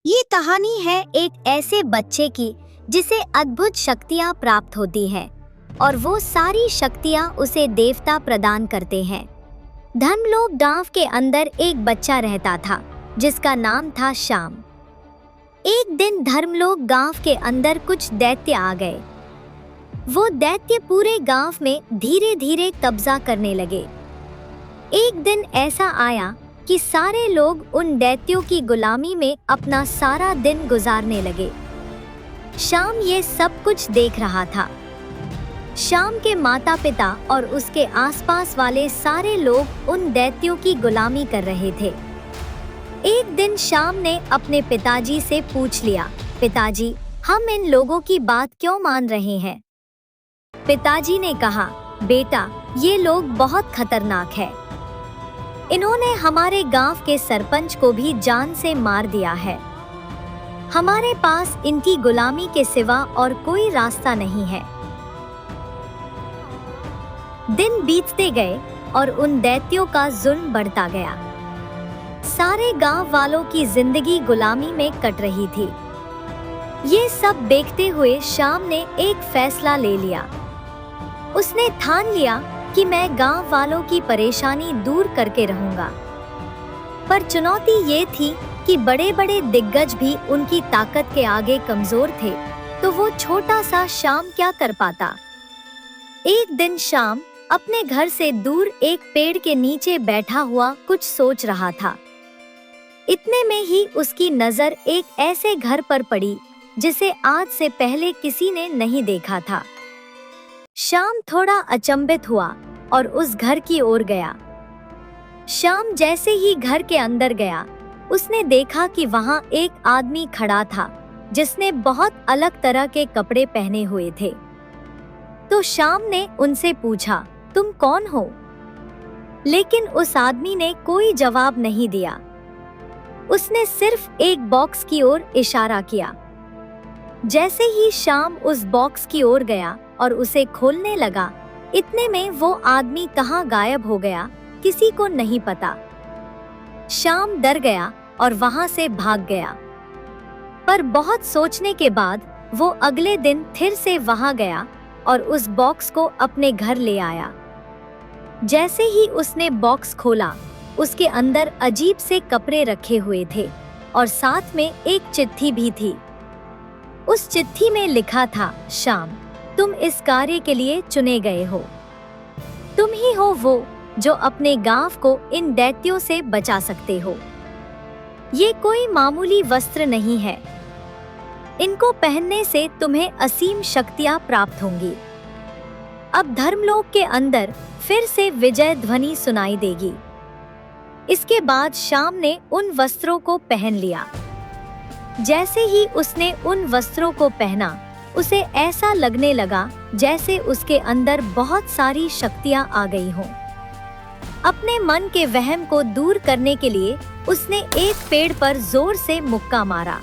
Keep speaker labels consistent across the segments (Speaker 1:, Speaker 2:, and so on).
Speaker 1: ये कहानी है एक ऐसे बच्चे की जिसे अद्भुत शक्तियाँ प्राप्त होती हैं और वो सारी शक्तियाँ उसे देवता प्रदान करते हैं। धर्मलोक गांव के अंदर एक बच्चा रहता था जिसका नाम था श्याम। एक दिन धर्मलोक गांव के अंदर कुछ दैत्य आ गए। वो दैत्य पूरे गांव में धीरे धीरे कब्जा करने लगे। एक दिन ऐसा आया कि सारे लोग उन दैत्यों की गुलामी में अपना सारा दिन गुजारने लगे। श्याम ये सब कुछ देख रहा था। श्याम के माता पिता और उसके आसपास वाले सारे लोग उन दैत्यों की गुलामी कर रहे थे। एक दिन श्याम ने अपने पिताजी से पूछ लिया, पिताजी, हम इन लोगों की बात क्यों मान रहे हैं? पिताजी ने कहा, बेटा, ये लोग बहुत खतरनाक है। इन्होंने हमारे गांव के सरपंच को भी जान से मार दिया है। हमारे पास इनकी गुलामी के सिवा और कोई रास्ता नहीं है। दिन बीतते गए और उन दैत्यों का जुल्म बढ़ता गया। सारे गांव वालों की जिंदगी गुलामी में कट रही थी। ये सब देखते हुए श्याम ने एक फैसला ले लिया। उसने ठान लिया कि मैं गांव वालों की परेशानी दूर करके रहूंगा। पर चुनौती ये थी कि बड़े बड़े दिग्गज भी उनकी ताकत के आगे कमजोर थे, तो वो छोटा सा श्याम क्या कर पाता। एक दिन श्याम अपने घर से दूर एक पेड़ के नीचे बैठा हुआ कुछ सोच रहा था। इतने में ही उसकी नजर एक ऐसे घर पर पड़ी जिसे आज से पहले किसी ने नहीं देखा था। श्याम थोड़ा अचंभित हुआ और उस घर की ओर गया। श्याम जैसे ही घर के अंदर गया, उसने देखा कि वहां एक आदमी खड़ा था जिसने बहुत अलग तरह के कपड़े पहने हुए थे। तो श्याम ने उनसे पूछा, तुम कौन हो? लेकिन उस आदमी ने कोई जवाब नहीं दिया। उसने सिर्फ एक बॉक्स की ओर इशारा किया। जैसे ही श्याम उस बॉक्स की ओर गया और उसे खोलने लगा, इतने में वो आदमी कहाँ गायब हो गया, किसी को नहीं पता। श्याम डर गया और वहां से भाग गया। पर बहुत सोचने के बाद वो अगले दिन फिर से वहां गया और उस बॉक्स को अपने घर ले आया। जैसे ही उसने बॉक्स खोला, उसके अंदर अजीब से कपड़े रखे हुए थे और साथ में एक चिट्ठी भी थी। उस चिट्ठी में लिखा था, श्याम, तुम इस कार्य के लिए चुने गए हो। तुम ही हो वो जो अपने गांव को इन दैत्यों से बचा सकते हो। ये कोई मामूली वस्त्र नहीं है। इनको पहनने से तुम्हें असीम शक्तियां प्राप्त होंगी। अब धर्मलोक के अंदर फिर से विजय ध्वनि सुनाई देगी। इसके बाद श्याम ने उन वस्त्रों को पहन लिया। जैसे ही उसने उन वस्त्रों को पहना, उसे ऐसा लगने लगा जैसे उसके अंदर बहुत सारी शक्तियां आ गई हों। अपने मन के वहम को दूर करने के लिए उसने एक पेड़ पर जोर से मुक्का मारा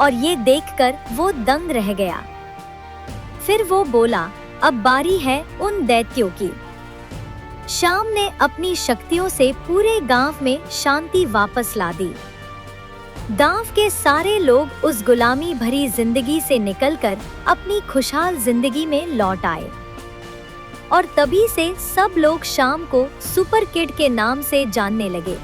Speaker 1: और ये देखकर वो दंग रह गया। फिर वो बोला, अब बारी है उन दैत्यों की। श्याम ने अपनी शक्तियों से पूरे गांव में शांति वापस ला दी। गांव के सारे लोग उस गुलामी भरी जिंदगी से निकलकर अपनी खुशहाल जिंदगी में लौट आए और तभी से सब लोग श्याम को सुपर किड के नाम से जानने लगे।